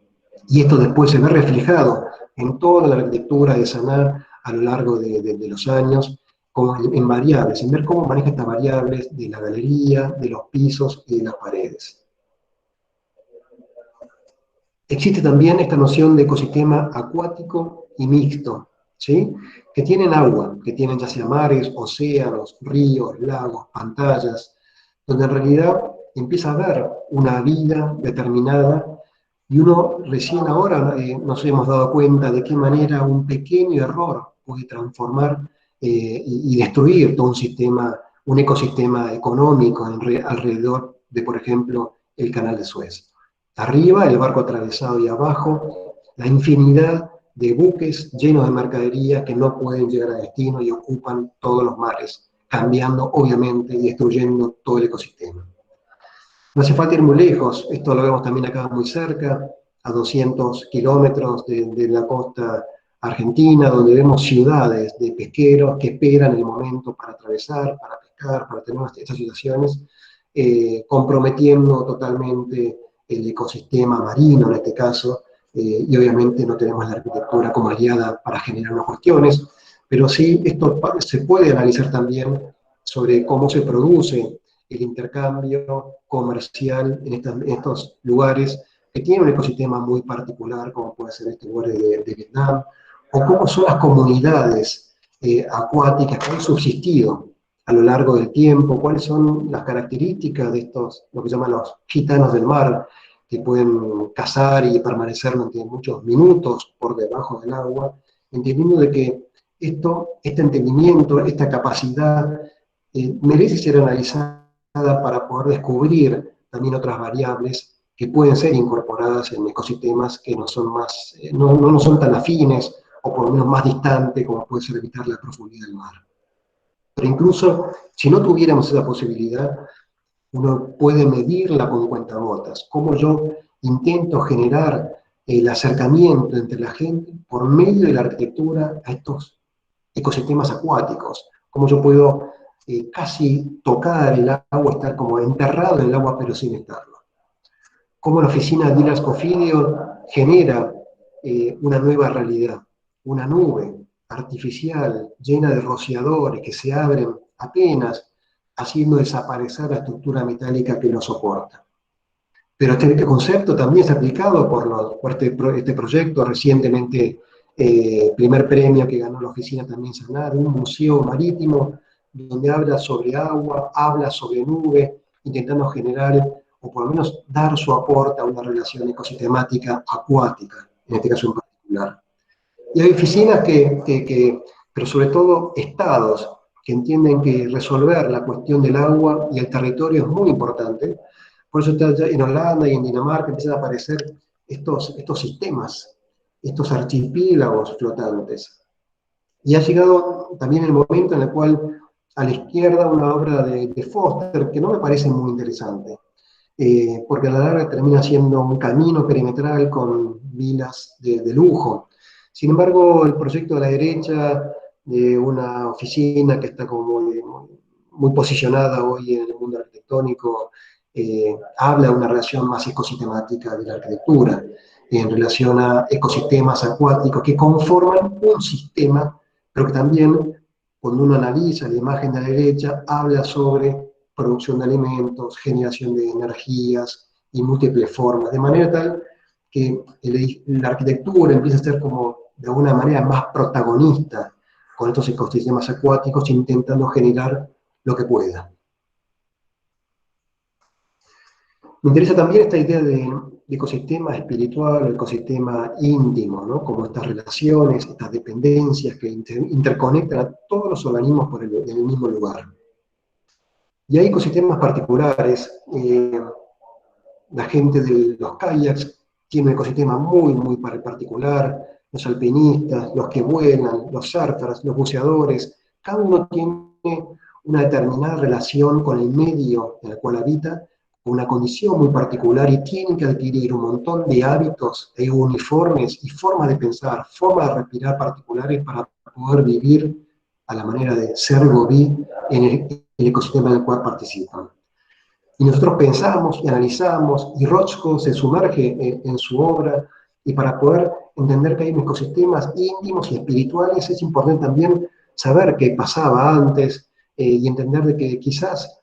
Y esto después se ve reflejado en toda la arquitectura de Saná a lo largo de los años, como en variables, en ver cómo maneja estas variables de la galería, de los pisos y de las paredes. Existe también esta noción de ecosistema acuático y mixto, ¿sí? Que tienen agua, que tienen ya sea mares, océanos, ríos, lagos, pantallas, donde en realidad empieza a haber una vida determinada y uno recién ahora nos hemos dado cuenta de qué manera un pequeño error puede transformar y destruir todo un ecosistema económico alrededor de, por ejemplo, el canal de Suez. Arriba, el barco atravesado, y abajo, la infinidad de buques llenos de mercadería que no pueden llegar a destino y ocupan todos los mares, cambiando, obviamente, y destruyendo todo el ecosistema. No hace falta ir muy lejos, esto lo vemos también acá muy cerca, a 200 kilómetros de la costa argentina, donde vemos ciudades de pesqueros que esperan el momento para atravesar, para pescar, para tener estas situaciones, comprometiendo totalmente el ecosistema marino en este caso, y obviamente no tenemos la arquitectura como aliada para generar unas cuestiones, pero sí esto se puede analizar también sobre cómo se produce el intercambio comercial en estos lugares que tienen un ecosistema muy particular, como puede ser este lugar de Vietnam, o cómo son las comunidades acuáticas que han subsistido a lo largo del tiempo, cuáles son las características de estos, lo que llaman los gitanos del mar, que pueden cazar y permanecer durante muchos minutos por debajo del agua, entendiendo de que este entendimiento, esta capacidad, merece ser analizada para poder descubrir también otras variables que pueden ser incorporadas en ecosistemas que no son, no son tan afines o por lo menos más distantes como puede ser evitar la profundidad del mar. Pero incluso si no tuviéramos esa posibilidad, uno puede medirla con cuentagotas, cómo yo intento generar el acercamiento entre la gente por medio de la arquitectura a estos ecosistemas acuáticos, cómo yo puedo casi tocar el agua, estar como enterrado en el agua pero sin estarlo. Cómo la oficina de Dylan Scofidio genera una nueva realidad, una nube artificial llena de rociadores que se abren apenas, haciendo desaparecer la estructura metálica que lo soporta. Pero este concepto también es aplicado por este proyecto recientemente, primer premio que ganó la oficina también Sanar, un museo marítimo donde habla sobre agua, habla sobre nube, intentando generar o por lo menos dar su aporte a una relación ecosistemática acuática, en este caso en particular. Y hay oficinas pero sobre todo estados, que entienden que resolver la cuestión del agua y el territorio es muy importante. Por eso en Holanda y en Dinamarca empiezan a aparecer estos sistemas, estos archipiélagos flotantes. Y ha llegado también el momento en el cual a la izquierda una obra de Foster, que no me parece muy interesante, porque a la larga termina siendo un camino perimetral con vilas de lujo. Sin embargo, el proyecto de la derecha, de una oficina que está como muy posicionada hoy en el mundo arquitectónico, habla de una relación más ecosistemática de la arquitectura, en relación a ecosistemas acuáticos que conforman un sistema, pero que también, cuando uno analiza la imagen de la derecha, habla sobre producción de alimentos, generación de energías y múltiples formas, de manera tal que la arquitectura empieza a ser como de alguna manera más protagonista con estos ecosistemas acuáticos, intentando generar lo que pueda. Me interesa también esta idea de ecosistema espiritual, el ecosistema íntimo, ¿no? Como estas relaciones, estas dependencias que interconectan a todos los organismos en el mismo lugar. Y hay ecosistemas particulares. La gente de los kayaks tiene un ecosistema muy particular. Los alpinistas, los que vuelan, los surfers, los buceadores, cada uno tiene una determinada relación con el medio en el cual habita, una condición muy particular, y tienen que adquirir un montón de hábitos uniformes y formas de pensar, formas de respirar particulares para poder vivir a la manera de ser Gobi en el ecosistema en el cual participan. Y nosotros pensamos y analizamos, y Rothko se sumerge en su obra, y para poder entender que hay ecosistemas íntimos y espirituales es importante también saber qué pasaba antes, y entender de que quizás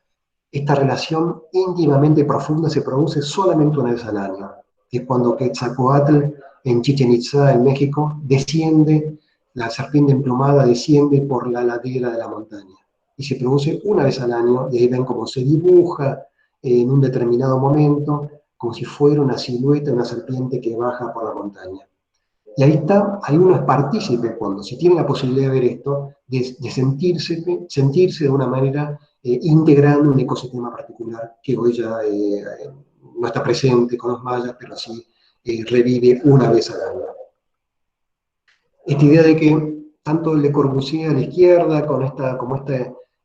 esta relación íntimamente profunda se produce solamente una vez al año, que es cuando Quetzalcóatl en Chichén Itzá, en México, desciende, la serpiente emplumada desciende por la ladera de la montaña, y se produce una vez al año, y ahí ven cómo se dibuja en un determinado momento, como si fuera una silueta de una serpiente que baja por la montaña. Y ahí está, ahí uno es partícipe, cuando si tiene la posibilidad de ver esto, de sentirse de una manera integrando un ecosistema particular que hoy ya no está presente con los mayas, pero sí revive una vez al año. Esta idea de que tanto el Le Corbusier a la izquierda,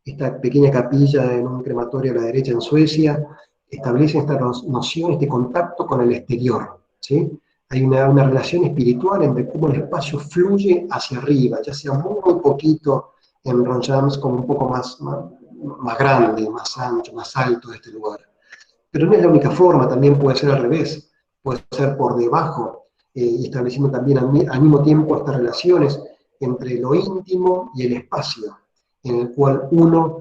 esta pequeña capilla en un crematorio a la derecha en Suecia, establecen esta noción, este contacto con el exterior, ¿sí? Hay una relación espiritual entre cómo el espacio fluye hacia arriba, ya sea muy poquito en Ronchams, como un poco más grande, más ancho, más alto de este lugar. Pero no es la única forma, también puede ser al revés, puede ser por debajo, y estableciendo también al mismo tiempo estas relaciones entre lo íntimo y el espacio, en el cual uno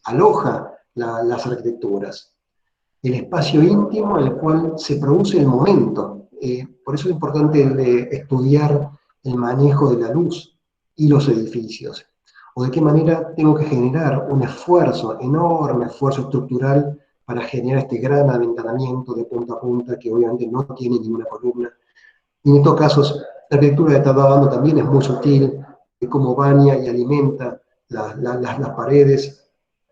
aloja las arquitecturas. el espacio íntimo en el cual se produce el momento. Por eso es importante estudiar el manejo de la luz y los edificios, o de qué manera tengo que generar un esfuerzo, enorme esfuerzo estructural para generar este gran aventanamiento de punta a punta que obviamente no tiene ninguna columna. Y en estos casos, la arquitectura que está dando también es muy sutil, de cómo baña y alimenta las paredes,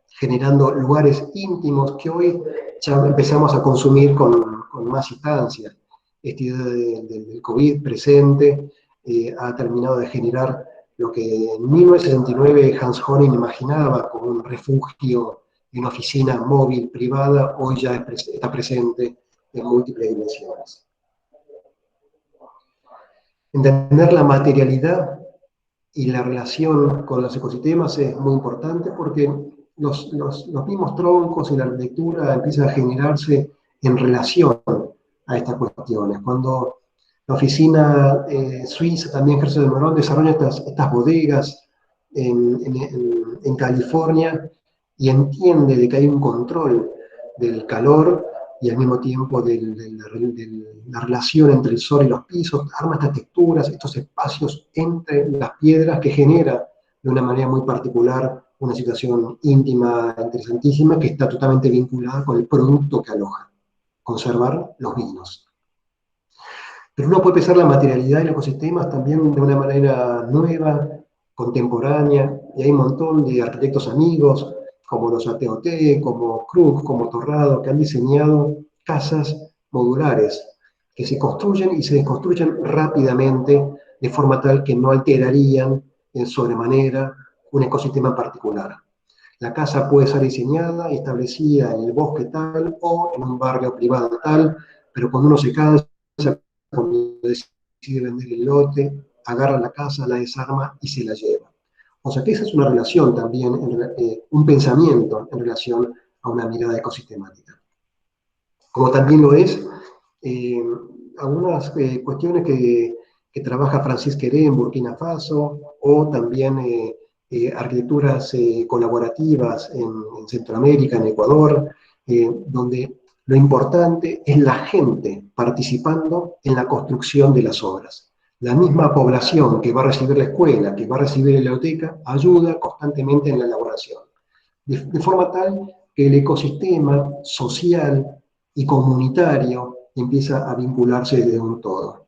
generando lugares íntimos que hoy ya empezamos a consumir con más instancia. Esta idea del COVID presente ha terminado de generar lo que en 1969 Hans Honing imaginaba como un refugio y una oficina móvil privada, hoy ya está presente en múltiples dimensiones. Entender la materialidad y la relación con los ecosistemas es muy importante porque los mismos troncos y la arquitectura empiezan a generarse en relación a estas cuestiones. Cuando la oficina suiza, también Gerson de Morón, desarrolla estas bodegas en California y entiende de que hay un control del calor y al mismo tiempo de la relación entre el sol y los pisos, arma estas texturas, estos espacios entre las piedras que genera de una manera muy particular una situación íntima, interesantísima, que está totalmente vinculada con el producto que aloja, conservar los vinos. Pero uno puede pensar la materialidad y los ecosistemas también de una manera nueva, contemporánea, y hay un montón de arquitectos amigos, como los ATOT, como Krug, como Torrado, que han diseñado casas modulares, que se construyen y se desconstruyen rápidamente, de forma tal que no alterarían en sobremanera un ecosistema particular. La casa puede ser diseñada y establecida en el bosque tal o en un barrio privado tal, pero cuando uno se cansa, cuando decide vender el lote, agarra la casa, la desarma y se la lleva. O sea que esa es una relación también, un pensamiento en relación a una mirada ecosistemática. Como también lo es eh, algunas cuestiones que trabaja Francis Queré en Burkina Faso, o también arquitecturas colaborativas en Centroamérica, en Ecuador, donde lo importante es la gente participando en la construcción de las obras. La misma población que va a recibir la escuela, que va a recibir la biblioteca, ayuda constantemente en la elaboración. De forma tal que el ecosistema social y comunitario empieza a vincularse de un todo.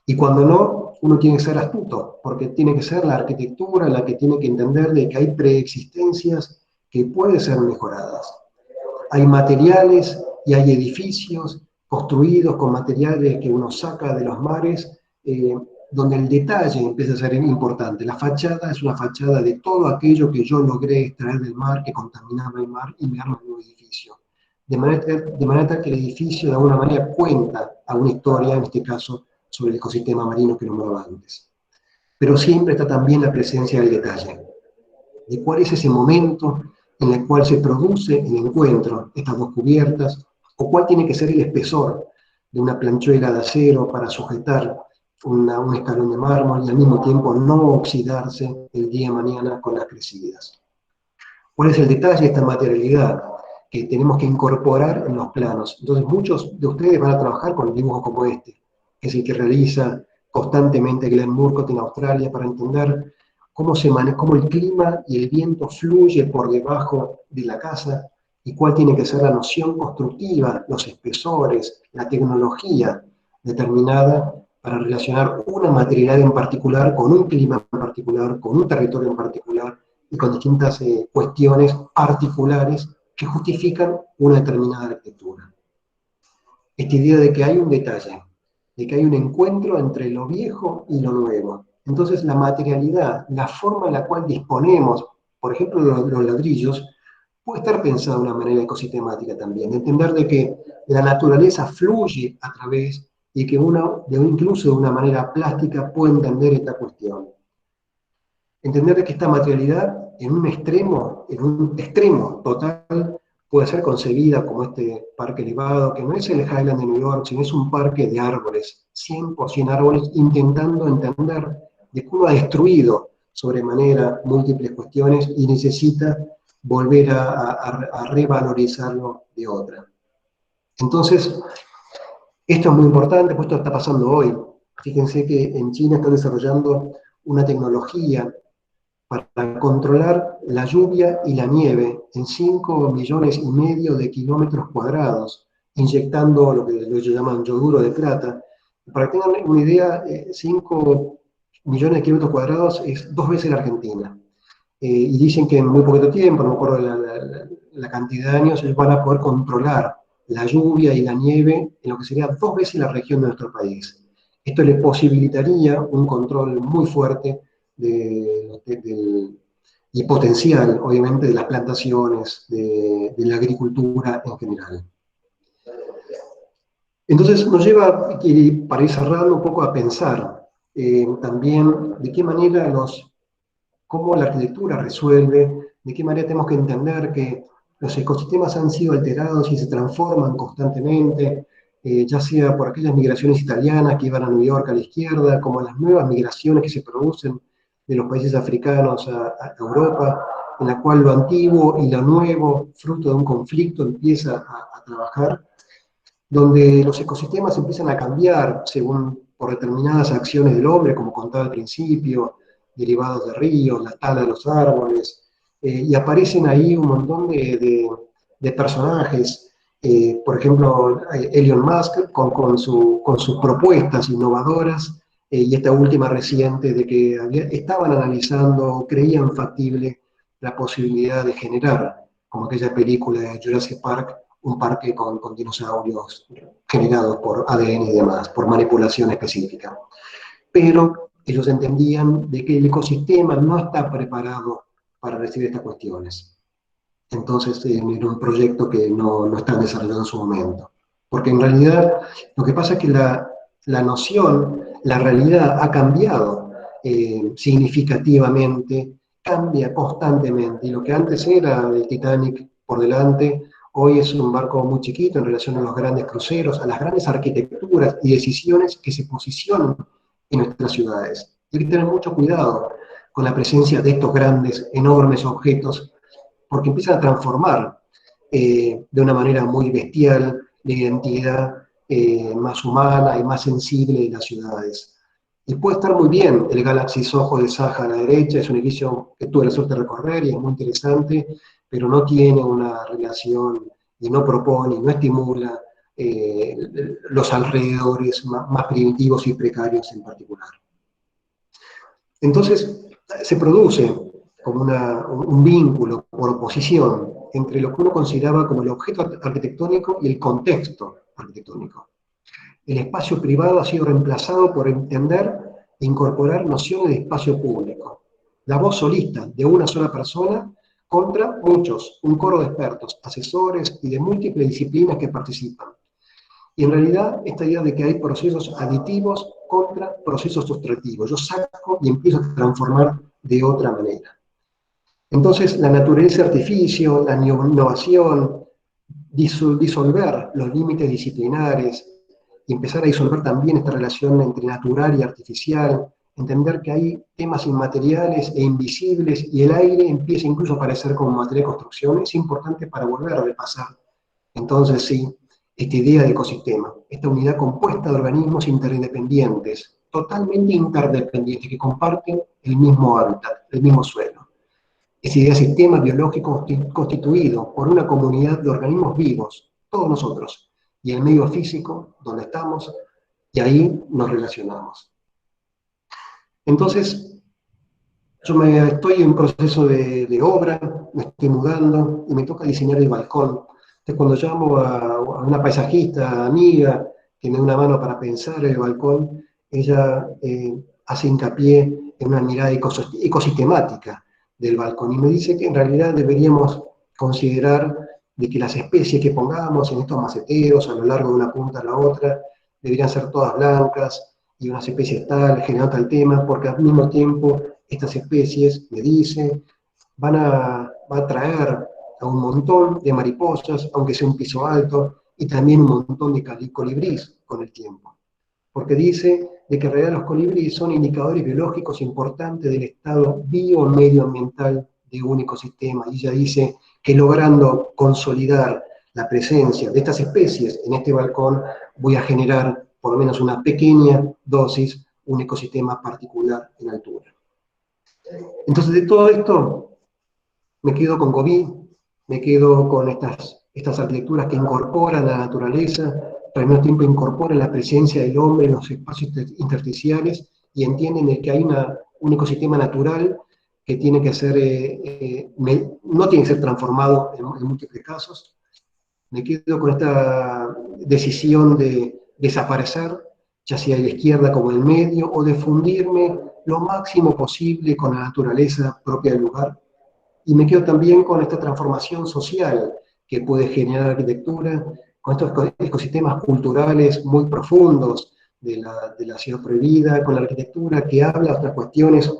Y cuando no, uno tiene que ser astuto, porque tiene que ser la arquitectura la que tiene que entender de que hay preexistencias que pueden ser mejoradas. Hay materiales y hay edificios construidos con materiales que uno saca de los mares, donde el detalle empieza a ser importante. La fachada es una fachada de todo aquello que yo logré extraer del mar, que contaminaba el mar, y me arma un nuevo edificio. De manera tal que el edificio de alguna manera cuenta a una historia, en este caso, sobre el ecosistema marino que nombraba antes. Pero siempre está también la presencia del detalle, de cuál es ese momento en el cual se produce el encuentro, estas dos cubiertas, o cuál tiene que ser el espesor de una planchuela de acero para sujetar un escalón de mármol y al mismo tiempo no oxidarse el día de mañana con las crecidas. ¿Cuál es el detalle de esta materialidad que tenemos que incorporar en los planos? Entonces muchos de ustedes van a trabajar con dibujos como este, que es el que realiza constantemente Glenn Murcott en Australia para entender cómo el clima y el viento fluye por debajo de la casa y cuál tiene que ser la noción constructiva, los espesores, la tecnología determinada para relacionar una materialidad en particular con un clima en particular, con un territorio en particular y con distintas cuestiones particulares que justifican una determinada arquitectura. Esta idea de que hay un detalle, de que hay un encuentro entre lo viejo y lo nuevo. Entonces la materialidad, la forma en la cual disponemos, por ejemplo, los ladrillos, puede estar pensada de una manera ecosistemática también, de entender de que la naturaleza fluye a través y que uno, incluso de una manera plástica, puede entender esta cuestión. Entender de que esta materialidad en un extremo total, puede ser concebida como este parque elevado, que no es el Highland de New York, sino es un parque de árboles, 100% árboles, intentando entender de que uno ha destruido sobremanera múltiples cuestiones y necesita volver a revalorizarlo de otra. Entonces, esto es muy importante, pues esto está pasando hoy. Fíjense que en China están desarrollando una tecnología para controlar la lluvia y la nieve en 5,5 millones de kilómetros cuadrados, inyectando lo que ellos llaman yoduro de plata. Para que tengan una idea, 5 millones de kilómetros cuadrados es 2 veces la Argentina. Y dicen que en muy poquito tiempo, no me acuerdo la cantidad de años, ellos van a poder controlar la lluvia y la nieve en lo que sería 2 veces la región de nuestro país. Esto le posibilitaría un control muy fuerte y potencial, obviamente, de las plantaciones, de la agricultura en general. Entonces nos lleva, para ir cerrando, un poco a pensar también de qué manera cómo la arquitectura resuelve, de qué manera tenemos que entender que los ecosistemas han sido alterados y se transforman constantemente, ya sea por aquellas migraciones italianas que iban a New York a la izquierda, como las nuevas migraciones que se producen de los países africanos a Europa, en la cual lo antiguo y lo nuevo, fruto de un conflicto, empieza a trabajar, donde los ecosistemas empiezan a cambiar por determinadas acciones del hombre, como contaba al principio, derivados de ríos, la tala de los árboles, y aparecen ahí un montón de personajes, por ejemplo, Elon Musk con sus propuestas innovadoras, y esta última reciente de que estaban analizando, creían factible la posibilidad de generar, como aquella película de Jurassic Park, un parque con dinosaurios generados por ADN y demás, por manipulación específica. Pero ellos entendían de que el ecosistema no está preparado para recibir estas cuestiones. Entonces era un proyecto que no está desarrollado en su momento. Porque en realidad lo que pasa es que la noción, la realidad ha cambiado significativamente, cambia constantemente. Y lo que antes era el Titanic por delante, hoy es un barco muy chiquito en relación a los grandes cruceros, a las grandes arquitecturas y decisiones que se posicionan en nuestras ciudades. Hay que tener mucho cuidado con la presencia de estos grandes, enormes objetos, porque empiezan a transformar de una manera muy bestial la identidad más humana y más sensible de las ciudades. Y puede estar muy bien el Galaxy Soho de Saja a la derecha, es un edificio que tuve la suerte de recorrer y es muy interesante, pero no tiene una relación y no propone, no estimula los alrededores más primitivos y precarios en particular. Entonces, se produce como un vínculo por oposición entre lo que uno consideraba como el objeto arquitectónico y el contexto arquitectónico. El espacio privado ha sido reemplazado por entender e incorporar nociones de espacio público. La voz solista de una sola persona contra muchos, un coro de expertos, asesores y de múltiples disciplinas que participan. Y en realidad, esta idea de que hay procesos aditivos contra procesos sustractivos. Yo saco y empiezo a transformar de otra manera. Entonces, la naturaleza artificio, la innovación, disolver los límites disciplinares, y empezar a disolver también esta relación entre natural y artificial, entender que hay temas inmateriales e invisibles, y el aire empieza incluso a aparecer como material de construcción, es importante para volver a repasar. Entonces, sí, esta idea de ecosistema, esta unidad compuesta de organismos interindependientes, totalmente interdependientes, que comparten el mismo hábitat, el mismo suelo. Esa idea de sistema biológico constituido por una comunidad de organismos vivos, todos nosotros, y el medio físico donde estamos, y ahí nos relacionamos. Entonces, yo estoy en proceso de obra, me estoy mudando, y me toca diseñar el balcón. Entonces, cuando llamo a una paisajista amiga que me da una mano para pensar el balcón, ella hace hincapié en una mirada ecosistemática del balcón, y me dice que en realidad deberíamos considerar de que las especies que pongamos en estos maceteros a lo largo de una punta a la otra deberían ser todas blancas, y unas especies tal, generando tal tema, porque al mismo tiempo estas especies, me dice, van a atraer a un montón de mariposas, aunque sea un piso alto, y también un montón de colibríes con el tiempo. Porque dice de que en realidad los colibríes son indicadores biológicos importantes del estado biomedioambiental de un ecosistema, y ella dice que logrando consolidar la presencia de estas especies en este balcón, voy a generar por lo menos una pequeña dosis, un ecosistema particular en altura. Entonces, de todo esto, me quedo con Gaudí, me quedo con estas arquitecturas que incorporan la naturaleza, pero al mismo tiempo incorporan la presencia del hombre en los espacios intersticiales y entienden que hay un ecosistema natural que tiene que ser, no tiene que ser transformado en múltiples casos. Me quedo con esta decisión de desaparecer, ya sea de la izquierda como del medio, o de fundirme lo máximo posible con la naturaleza propia del lugar. Y me quedo también con esta transformación social que puede generar la arquitectura, con estos ecosistemas culturales muy profundos de la ciudad prohibida, con la arquitectura que habla de otras cuestiones,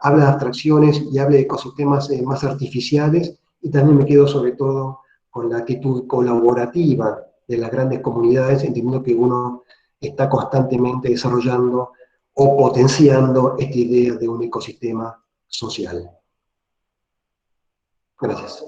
habla de abstracciones y habla de ecosistemas más artificiales, y también me quedo sobre todo con la actitud colaborativa de las grandes comunidades, entendiendo que uno está constantemente desarrollando o potenciando esta idea de un ecosistema social. Gracias.